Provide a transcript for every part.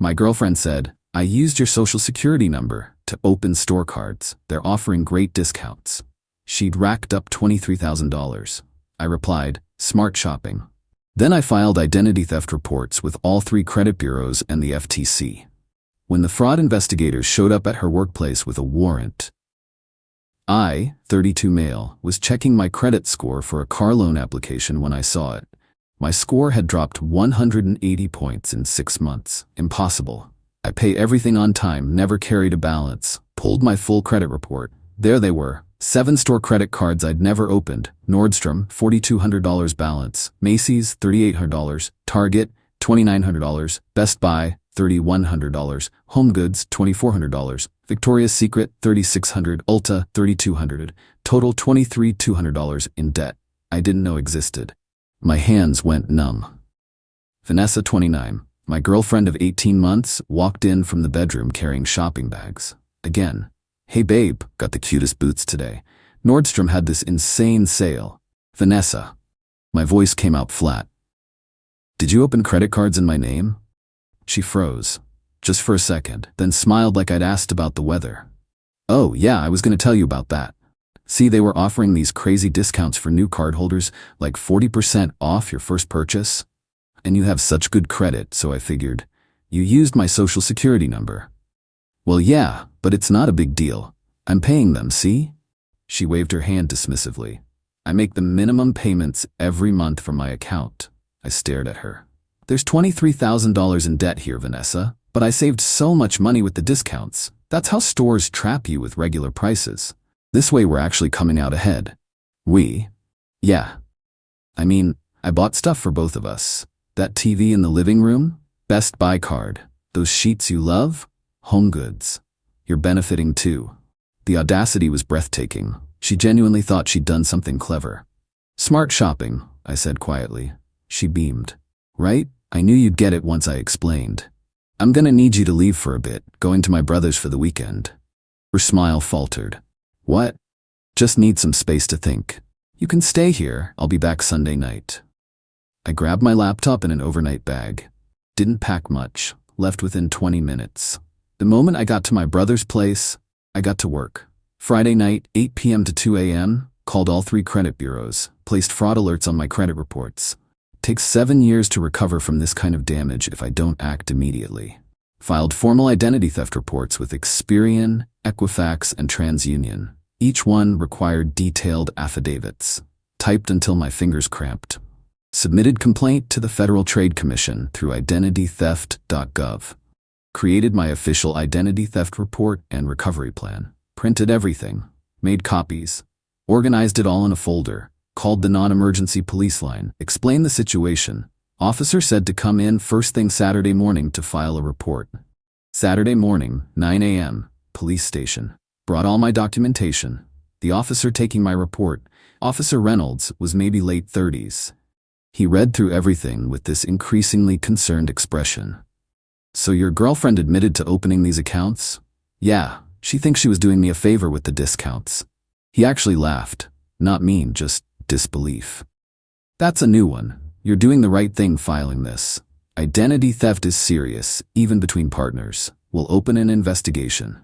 My girlfriend said, I used your social security number to open store cards. They're offering great discounts. She'd racked up $23,000. I replied, smart shopping. Then I filed identity theft reports with all 3 credit bureaus and the FTC. When the fraud investigators showed up at her workplace with a warrant, I, 32 male, was checking my credit score for a car loan application when I saw it. My score had dropped 180 points in 6 months. Impossible. I pay everything on time, never carried a balance. Pulled my full credit report. There they were. 7 store credit cards I'd never opened. Nordstrom, $4,200 balance. Macy's, $3,800. Target, $2,900. Best Buy, $3,100. HomeGoods, $2,400. Victoria's Secret, $3,600. Ulta, $3,200. Total $23,200 in debt I didn't know existed. My hands went numb. Vanessa, 29, my girlfriend of 18 months, walked in from the bedroom carrying shopping bags. Again. Hey babe, got the cutest boots today. Nordstrom had this insane sale. Vanessa. My voice came out flat. Did you open credit cards in my name? She froze, just for a second, then smiled like I'd asked about the weather. Oh yeah, I was going to tell you about that. See, they were offering these crazy discounts for new cardholders, like 40% off your first purchase. And you have such good credit, so I figured, you used my social security number. Well yeah, but it's not a big deal. I'm paying them, see? She waved her hand dismissively. I make the minimum payments every month from my account. I stared at her. There's $23,000 in debt here, Vanessa, but I saved so much money with the discounts. That's how stores trap you with regular prices. This way we're actually coming out ahead. We? Yeah. I mean, I bought stuff for both of us. That TV in the living room? Best Buy card. Those sheets you love? HomeGoods. You're benefiting too. The audacity was breathtaking. She genuinely thought she'd done something clever. Smart shopping, I said quietly. She beamed. Right? I knew you'd get it once I explained. I'm gonna need you to leave for a bit, going to my brother's for the weekend. Her smile faltered. What? Just need some space to think. You can stay here, I'll be back Sunday night. I grabbed my laptop and an overnight bag. Didn't pack much, left within 20 minutes. The moment I got to my brother's place, I got to work. Friday night, 8 p.m. to 2 a.m., called all 3 credit bureaus, placed fraud alerts on my credit reports. Takes 7 years to recover from this kind of damage if I don't act immediately. Filed formal identity theft reports with Experian, Equifax, and TransUnion. Each one required detailed affidavits. Typed until my fingers cramped. Submitted complaint to the Federal Trade Commission through identitytheft.gov. Created my official identity theft report and recovery plan. Printed everything. Made copies. Organized it all in a folder. Called the non-emergency police line. Explained the situation. Officer said to come in first thing Saturday morning to file a report. Saturday morning, 9 a.m., police station. Brought all my documentation. The officer taking my report, Officer Reynolds, was maybe late 30s. He read through everything with this increasingly concerned expression. So your girlfriend admitted to opening these accounts? Yeah, she thinks she was doing me a favor with the discounts. He actually laughed. Not mean, just disbelief. That's a new one. You're doing the right thing filing this. Identity theft is serious, even between partners. We'll open an investigation.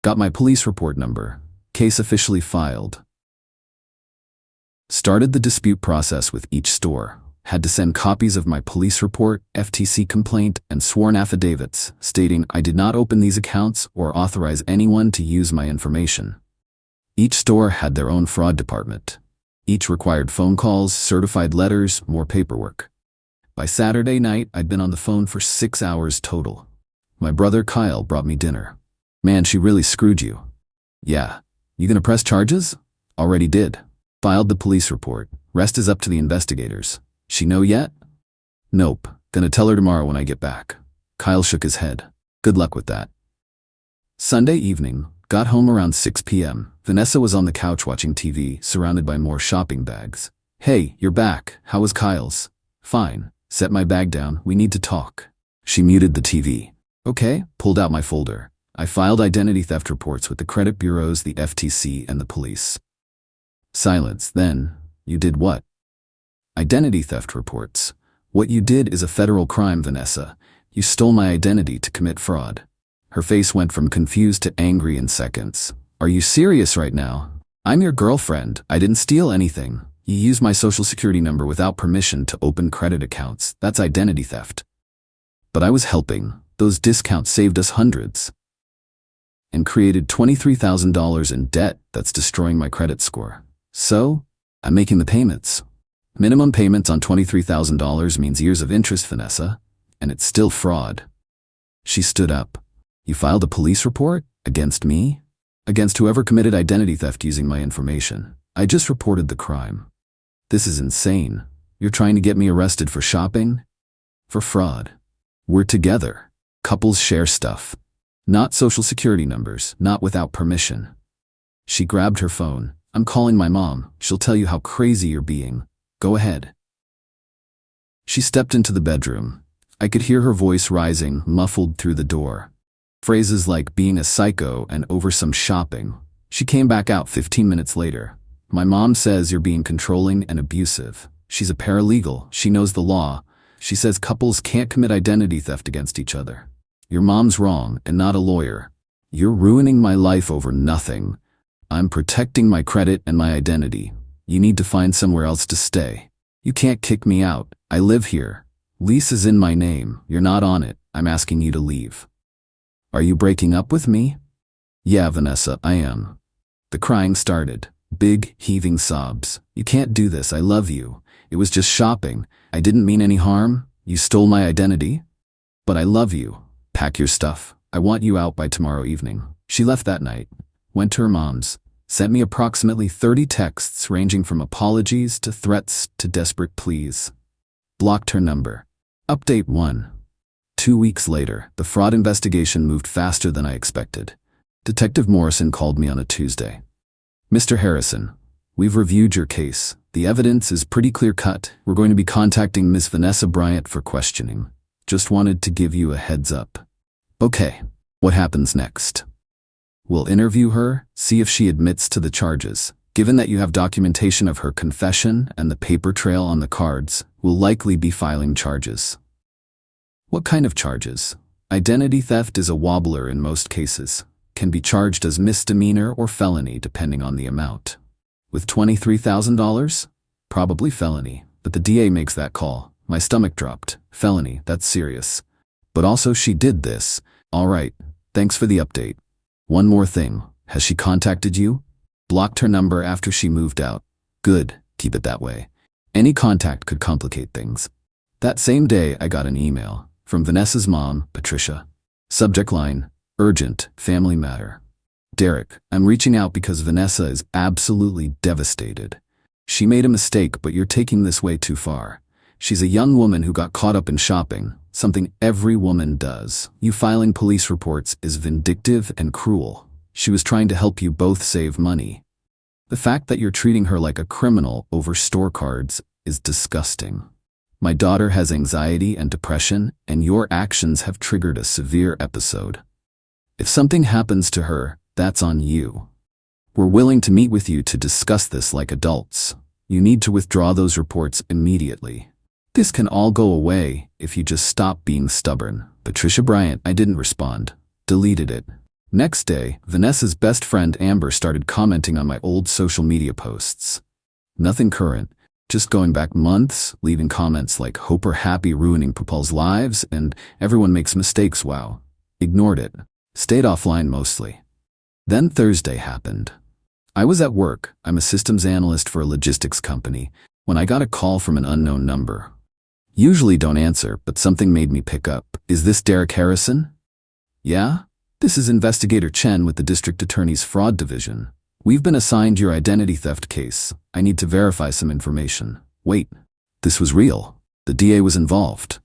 Got my police report number. Case officially filed. Started the dispute process with each store. Had to send copies of my police report, FTC complaint, and sworn affidavits stating I did not open these accounts or authorize anyone to use my information. Each store had their own fraud department. Each required phone calls, certified letters, more paperwork. By Saturday night, I'd been on the phone for 6 hours total. My brother Kyle brought me dinner. Man, she really screwed you. Yeah. You gonna press charges? Already did. Filed the police report. Rest is up to the investigators. She know yet? Nope. Gonna tell her tomorrow when I get back. Kyle shook his head. Good luck with that. Sunday evening, got home around 6 p.m. Vanessa was on the couch watching TV, surrounded by more shopping bags. Hey, you're back. How was Kyle's? Fine. Set my bag down. We need to talk. She muted the TV. Okay, pulled out my folder. I filed identity theft reports with the credit bureaus, the FTC, and the police. Silence. Then, you did what? Identity theft reports. What you did is a federal crime, Vanessa. You stole my identity to commit fraud. Her face went from confused to angry in seconds. Are you serious right now? I'm your girlfriend. I didn't steal anything. You used my social security number without permission to open credit accounts. That's identity theft. But I was helping. Those discounts saved us hundreds. And created $23,000 in debt that's destroying my credit score. So, I'm making the payments. Minimum payments on $23,000 means years of interest, Vanessa, and it's still fraud. She stood up. You filed a police report? Against me? Against whoever committed identity theft using my information. I just reported the crime. This is insane. You're trying to get me arrested for shopping? For fraud. We're together. Couples share stuff. Not social security numbers, not without permission. She grabbed her phone. I'm calling my mom. She'll tell you how crazy you're being. Go ahead. She stepped into the bedroom. I could hear her voice rising, muffled through the door. Phrases like being a psycho and over some shopping. She came back out 15 minutes later. My mom says you're being controlling and abusive. She's a paralegal. She knows the law. She says couples can't commit identity theft against each other. Your mom's wrong and not a lawyer. You're ruining my life over nothing. I'm protecting my credit and my identity. You need to find somewhere else to stay. You can't kick me out. I live here. Lease is in my name. You're not on it. I'm asking you to leave. Are you breaking up with me? Yeah, Vanessa, I am. The crying started. Big, heaving sobs. You can't do this. I love you. It was just shopping. I didn't mean any harm. You stole my identity. But I love you. Pack your stuff. I want you out by tomorrow evening. She left that night. Went to her mom's. Sent me approximately 30 texts ranging from apologies to threats to desperate pleas. Blocked her number. Update 1. 2 weeks later, the fraud investigation moved faster than I expected. Detective Morrison called me on a Tuesday. Mr. Harrison, we've reviewed your case. The evidence is pretty clear-cut. We're going to be contacting Miss Vanessa Bryant for questioning. Just wanted to give you a heads up. Okay, what happens next? We'll interview her, see if she admits to the charges. Given that you have documentation of her confession and the paper trail on the cards, we'll likely be filing charges. What kind of charges? Identity theft is a wobbler in most cases. Can be charged as misdemeanor or felony depending on the amount. With $23,000? Probably felony, but the DA makes that call. My stomach dropped. Felony, that's serious. But also she did this. All right, thanks for the update. One more thing, has she contacted you? Blocked her number after she moved out. Good, keep it that way. Any contact could complicate things. That same day I got an email from Vanessa's mom, Patricia. Subject line, urgent, family matter. Derek, I'm reaching out because Vanessa is absolutely devastated. She made a mistake, but you're taking this way too far. She's a young woman who got caught up in shopping, something every woman does. You filing police reports is vindictive and cruel. She was trying to help you both save money. The fact that you're treating her like a criminal over store cards is disgusting. My daughter has anxiety and depression, and your actions have triggered a severe episode. If something happens to her, that's on you. We're willing to meet with you to discuss this like adults. You need to withdraw those reports immediately. This can all go away if you just stop being stubborn. Patricia Bryant. I didn't respond. Deleted it. Next day, Vanessa's best friend Amber started commenting on my old social media posts. Nothing current, just going back months, leaving comments like "hope we're happy ruining people's lives" and "everyone makes mistakes, wow." Ignored it. Stayed offline mostly. Then Thursday happened. I was at work. I'm a systems analyst for a logistics company when I got a call from an unknown number. Usually don't answer, but something made me pick up. Is this Derek Harrison? Yeah? This is Investigator Chen with the District Attorney's Fraud Division. We've been assigned your identity theft case. I need to verify some information. Wait, this was real. The DA was involved.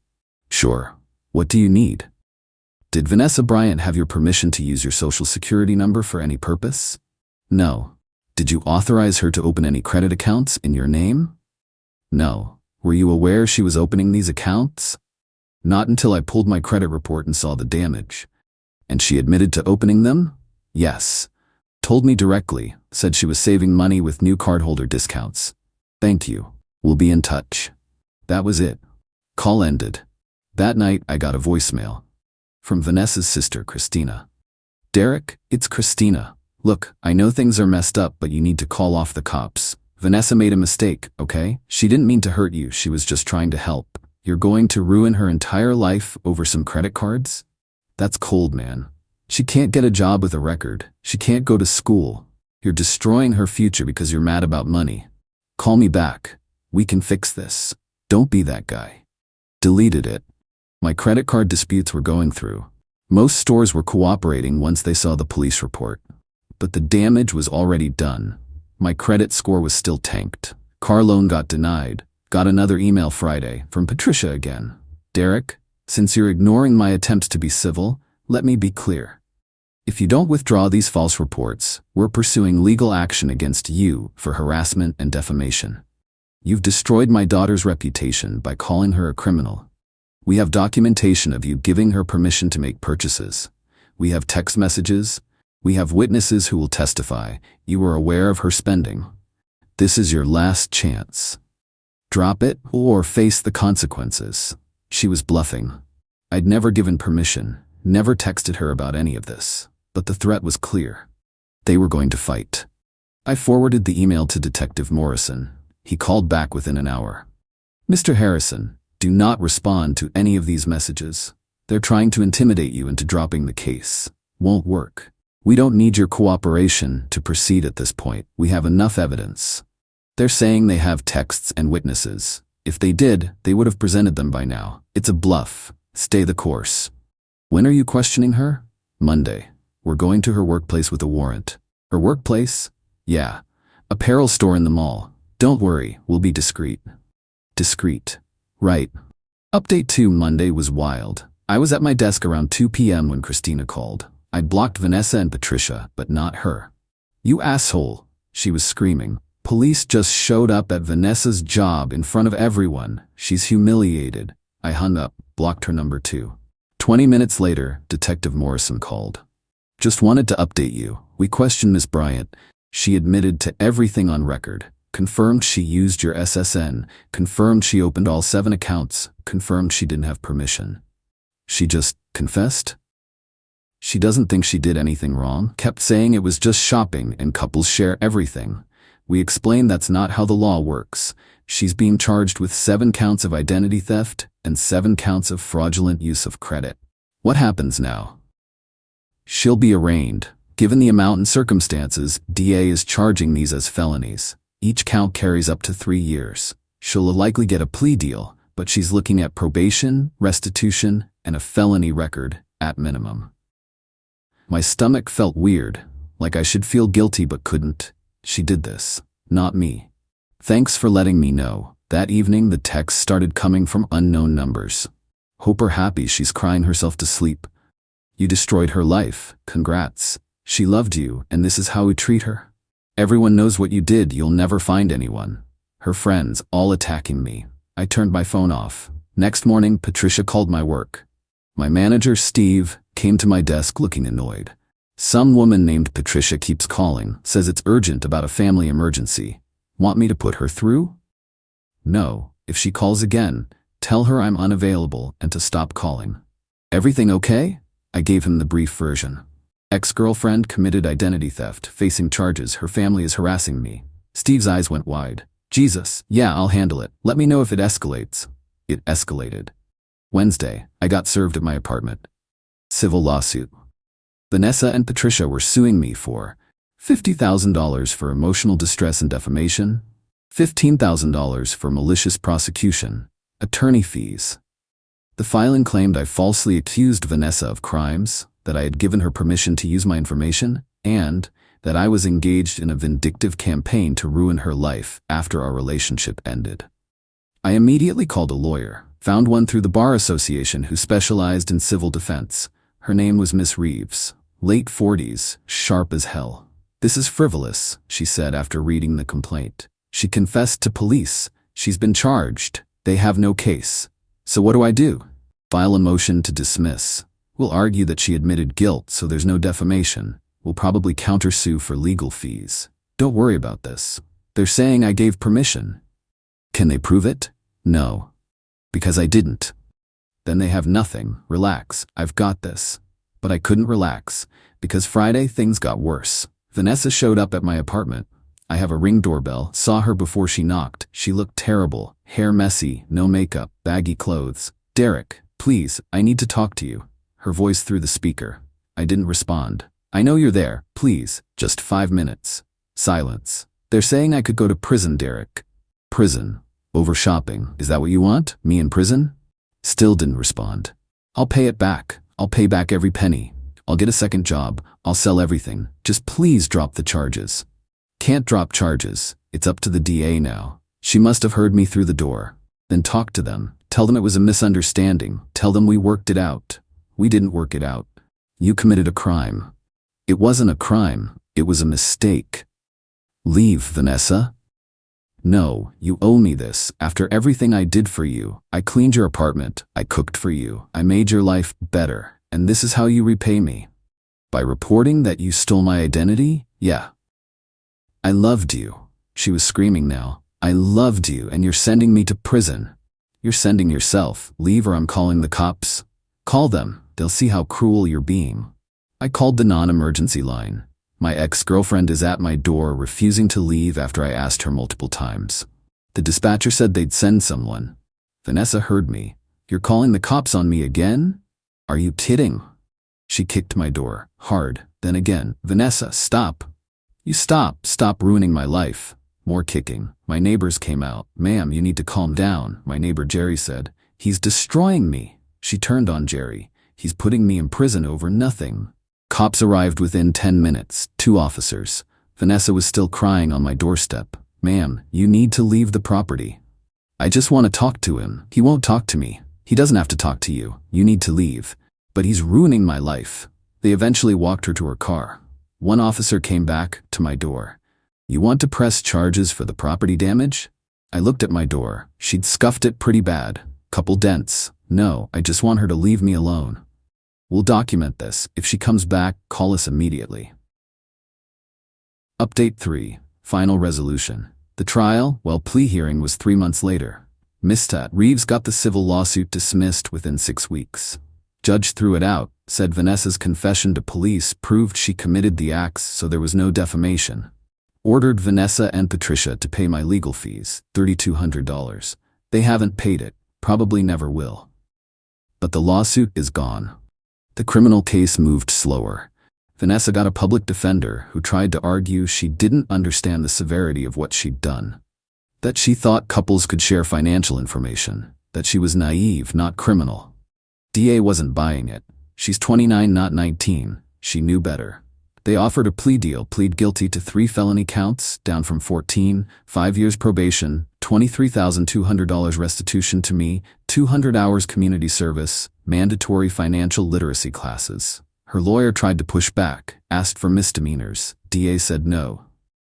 Sure. What do you need? Did Vanessa Bryant have your permission to use your social security number for any purpose? No. Did you authorize her to open any credit accounts in your name? No. Were you aware she was opening these accounts? Not until I pulled my credit report and saw the damage. And she admitted to opening them? Yes. Told me directly, said she was saving money with new cardholder discounts. Thank you. We'll be in touch. That was it. Call ended. That night, I got a voicemail from Vanessa's sister, Christina. Derek, it's Christina. Look, I know things are messed up, but you need to call off the cops. Vanessa made a mistake, okay? She didn't mean to hurt you, she was just trying to help. You're going to ruin her entire life over some credit cards? That's cold, man. She can't get a job with a record. She can't go to school. You're destroying her future because you're mad about money. Call me back. We can fix this. Don't be that guy. Deleted it. My credit card disputes were going through. Most stores were cooperating once they saw the police report. But the damage was already done. My credit score was still tanked. Car loan got denied. Got another email Friday from Patricia again. Derek, since you're ignoring my attempts to be civil, let me be clear. If you don't withdraw these false reports, we're pursuing legal action against you for harassment and defamation. You've destroyed my daughter's reputation by calling her a criminal. We have documentation of you giving her permission to make purchases. We have text messages. We have witnesses who will testify you were aware of her spending. This is your last chance. Drop it or face the consequences. She was bluffing. I'd never given permission, never texted her about any of this, but the threat was clear. They were going to fight. I forwarded the email to Detective Morrison. He called back within an hour. Mr. Harrison, do not respond to any of these messages. They're trying to intimidate you into dropping the case. Won't work. We don't need your cooperation to proceed at this point. We have enough evidence. They're saying they have texts and witnesses. If they did, they would have presented them by now. It's a bluff. Stay the course. When are you questioning her? Monday. We're going to her workplace with a warrant. Her workplace? Yeah. Apparel store in the mall. Don't worry, we'll be discreet. Discreet. Right. Update 2 Monday was wild. I was at my desk around 2 p.m. when Christina called. I'd blocked Vanessa and Patricia, but not her. You asshole, she was screaming. Police just showed up at Vanessa's job in front of everyone. She's humiliated. I hung up, blocked her number 2. 20 minutes later, Detective Morrison called. Just wanted to update you. We questioned Miss Bryant. She admitted to everything on record. Confirmed she used your SSN. Confirmed she opened all 7 accounts. Confirmed she didn't have permission. She just confessed? She doesn't think she did anything wrong. Kept saying it was just shopping and couples share everything. We explained that's not how the law works. She's being charged with 7 counts of identity theft and 7 counts of fraudulent use of credit. What happens now? She'll be arraigned. Given the amount and circumstances, DA is charging these as felonies. Each count carries up to 3 years. She'll likely get a plea deal, but she's looking at probation, restitution, and a felony record at minimum. My stomach felt weird, like I should feel guilty but couldn't. She did this, not me. Thanks for letting me know. That evening the texts started coming from unknown numbers. Hope her happy, she's crying herself to sleep. You destroyed her life, congrats. She loved you, and this is how we treat her? Everyone knows what you did, you'll never find anyone. Her friends, all attacking me. I turned my phone off. Next morning, Patricia called my work. My manager, Steve, came to my desk looking annoyed. Some woman named Patricia keeps calling, says it's urgent about a family emergency. Want me to put her through? No, if she calls again, tell her I'm unavailable and to stop calling. Everything okay? I gave him the brief version. Ex-girlfriend committed identity theft, facing charges, her family is harassing me. Steve's eyes went wide. Jesus, yeah, I'll handle it. Let me know if it escalates. It escalated. Wednesday, I got served at my apartment. Civil lawsuit. Vanessa and Patricia were suing me for $50,000 for emotional distress and defamation, $15,000 for malicious prosecution, attorney fees. The filing claimed I falsely accused Vanessa of crimes, that I had given her permission to use my information, and that I was engaged in a vindictive campaign to ruin her life after our relationship ended. I immediately called a lawyer, found one through the Bar Association who specialized in civil defense. Her name was Miss Reeves, late 40s, sharp as hell. This is frivolous, she said after reading the complaint. She confessed to police. She's been charged. They have no case. So what do I do? File a motion to dismiss. We'll argue that she admitted guilt, so there's no defamation. We'll probably countersue for legal fees. Don't worry about this. They're saying I gave permission. Can they prove it? No. Because I didn't. Then they have nothing. Relax, I've got this. But I couldn't relax, because Friday things got worse. Vanessa showed up at my apartment. I have a Ring doorbell, saw her before she knocked. She looked terrible, hair messy, no makeup, baggy clothes. Derek, please, I need to talk to you. Her voice through the speaker. I didn't respond. I know you're there, please, just 5 minutes. Silence. They're saying I could go to prison, Derek. Prison. Over shopping, is that what you want? Me in prison? Still didn't respond. I'll pay it back. I'll pay back every penny. I'll get a second job. I'll sell everything. Just please drop the charges. Can't drop charges. It's up to the DA now. She must have heard me through the door. Then talk to them. Tell them it was a misunderstanding. Tell them we worked it out. We didn't work it out. You committed a crime. It wasn't a crime. It was a mistake. Leave, Vanessa. No, you owe me this. After everything I did for you, I cleaned your apartment, I cooked for you, I made your life better, and this is how you repay me. By reporting that you stole my identity? Yeah. I loved you. She was screaming now. I loved you, and you're sending me to prison. You're sending yourself. Leave or I'm calling the cops. Call them. They'll see how cruel you're being. I called the non-emergency line. My ex-girlfriend is at my door refusing to leave after I asked her multiple times. The dispatcher said they'd send someone. Vanessa heard me. You're calling the cops on me again? Are you kidding? She kicked my door, hard, then again. Vanessa, stop. You stop ruining my life. More kicking. My neighbors came out. Ma'am, you need to calm down, my neighbor Jerry said. He's destroying me. She turned on Jerry. He's putting me in prison over nothing. Cops arrived within 10 minutes, 2 officers. Vanessa was still crying on my doorstep. Ma'am, you need to leave the property. I just want to talk to him. He won't talk to me. He doesn't have to talk to you. You need to leave. But he's ruining my life. They eventually walked her to her car. One officer came back to my door. You want to press charges for the property damage? I looked at my door. She'd scuffed it pretty bad. Couple dents. No, I just want her to leave me alone. We'll document this. If she comes back, call us immediately. Update 3. Final resolution. The trial, plea hearing was 3 months later. Mr. Reeves got the civil lawsuit dismissed within 6 weeks. Judge threw it out, said Vanessa's confession to police proved she committed the acts, so there was no defamation. Ordered Vanessa and Patricia to pay my legal fees, $3,200. They haven't paid it, probably never will. But the lawsuit is gone. The criminal case moved slower. Vanessa got a public defender who tried to argue she didn't understand the severity of what she'd done. That she thought couples could share financial information. That she was naive, not criminal. DA wasn't buying it. She's 29, not 19. She knew better. They offered a plea deal, plead guilty to 3 felony counts, down from 14, 5 years probation, $23,200 restitution to me, 200 hours community service, mandatory financial literacy classes. Her lawyer tried to push back, asked for misdemeanors. DA said no.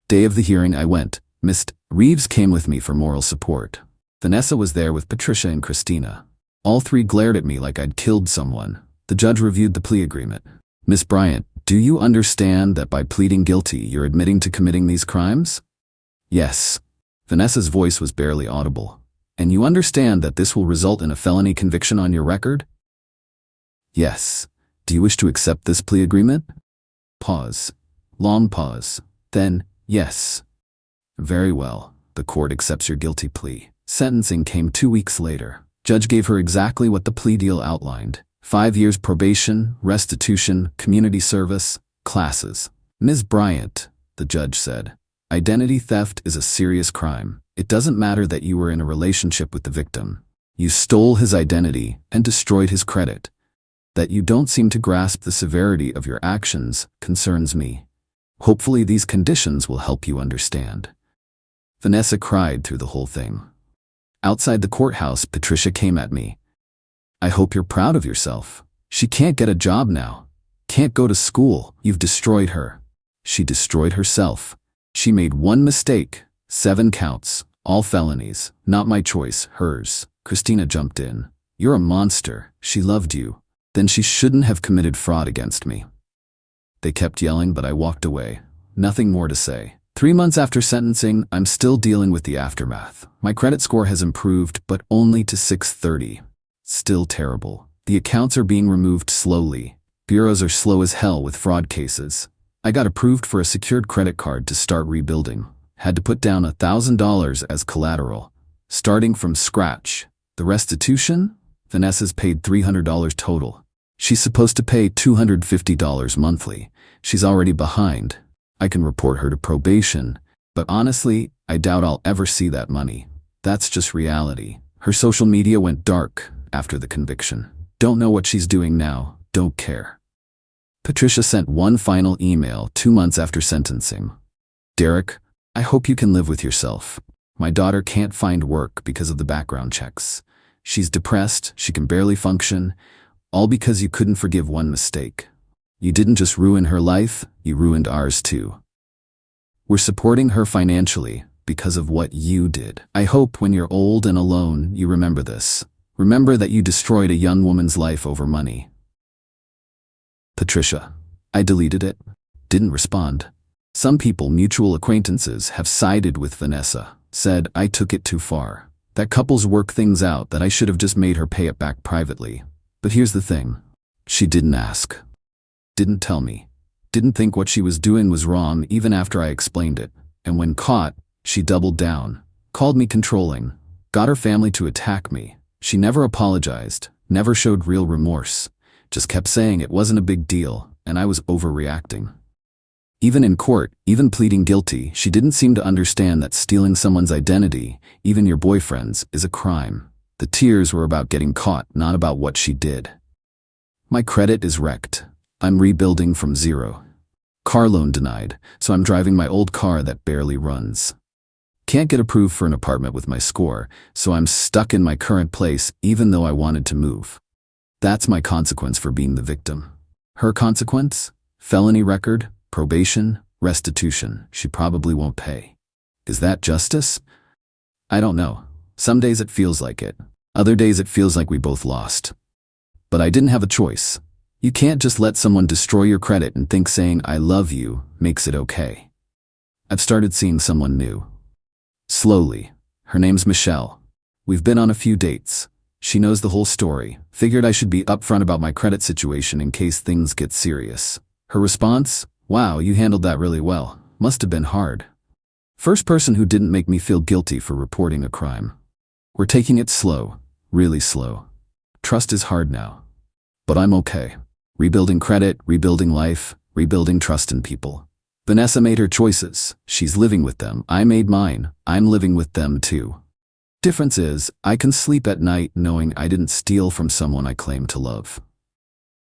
Day of the hearing I went. Mr. Reeves came with me for moral support. Vanessa was there with Patricia and Christina. All 3 glared at me like I'd killed someone. The judge reviewed the plea agreement. Miss Bryant, do you understand that by pleading guilty you're admitting to committing these crimes? Yes. Vanessa's voice was barely audible. And you understand that this will result in a felony conviction on your record? Yes. Do you wish to accept this plea agreement? Pause. Long pause. Then, yes. Very well. The court accepts your guilty plea. Sentencing came 2 weeks later. Judge gave her exactly what the plea deal outlined. 5 years probation, restitution, community service, classes. Ms. Bryant, the judge said, identity theft is a serious crime. It doesn't matter that you were in a relationship with the victim. You stole his identity and destroyed his credit. That you don't seem to grasp the severity of your actions concerns me. Hopefully these conditions will help you understand. Vanessa cried through the whole thing. Outside the courthouse, Patricia came at me. I hope you're proud of yourself. She can't get a job now. Can't go to school. You've destroyed her. She destroyed herself. She made one mistake. 7 counts. All felonies. Not my choice, hers. Christina jumped in. You're a monster. She loved you. Then she shouldn't have committed fraud against me. They kept yelling, but I walked away. Nothing more to say. 3 months after sentencing, I'm still dealing with the aftermath. My credit score has improved, but only to 630. Still terrible. The accounts are being removed slowly. Bureaus are slow as hell with fraud cases. I got approved for a secured credit card to start rebuilding. Had to put down $1,000 as collateral. Starting from scratch. The restitution? Vanessa's paid $300 total. She's supposed to pay $250 monthly. She's already behind. I can report her to probation, but honestly, I doubt I'll ever see that money. That's just reality. Her social media went dark after the conviction. Don't know what she's doing now. Don't care. Patricia sent one final email 2 months after sentencing. Derek, I hope you can live with yourself. My daughter can't find work because of the background checks. She's depressed, she can barely function, all because you couldn't forgive one mistake. You didn't just ruin her life, you ruined ours too. We're supporting her financially because of what you did. I hope when you're old and alone, you remember this. Remember that you destroyed a young woman's life over money. Patricia. I deleted it. Didn't respond. Some people, mutual acquaintances, have sided with Vanessa. Said I took it too far. That couples work things out that I should have just made her pay it back privately. But here's the thing. She didn't ask. Didn't tell me. Didn't think what she was doing was wrong even after I explained it. And when caught, she doubled down. Called me controlling. Got her family to attack me. She never apologized. Never showed real remorse. Just kept saying it wasn't a big deal, and I was overreacting. Even in court, even pleading guilty, she didn't seem to understand that stealing someone's identity, even your boyfriend's, is a crime. The tears were about getting caught, not about what she did. My credit is wrecked. I'm rebuilding from zero. Car loan denied, so I'm driving my old car that barely runs. Can't get approved for an apartment with my score, so I'm stuck in my current place even though I wanted to move. That's my consequence for being the victim. Her consequence? Felony record, probation, restitution. She probably won't pay. Is that justice? I don't know. Some days it feels like it. Other days it feels like we both lost. But I didn't have a choice. You can't just let someone destroy your credit and think saying I love you makes it okay. I've started seeing someone new. Slowly. Her name's Michelle. We've been on a few dates. She knows the whole story. Figured I should be upfront about my credit situation in case things get serious. Her response? Wow, you handled that really well. Must have been hard. First person who didn't make me feel guilty for reporting a crime. We're taking it slow. Really slow. Trust is hard now. But I'm okay. Rebuilding credit, rebuilding life, rebuilding trust in people. Vanessa made her choices. She's living with them. I made mine. I'm living with them too. Difference is, I can sleep at night knowing I didn't steal from someone I claim to love.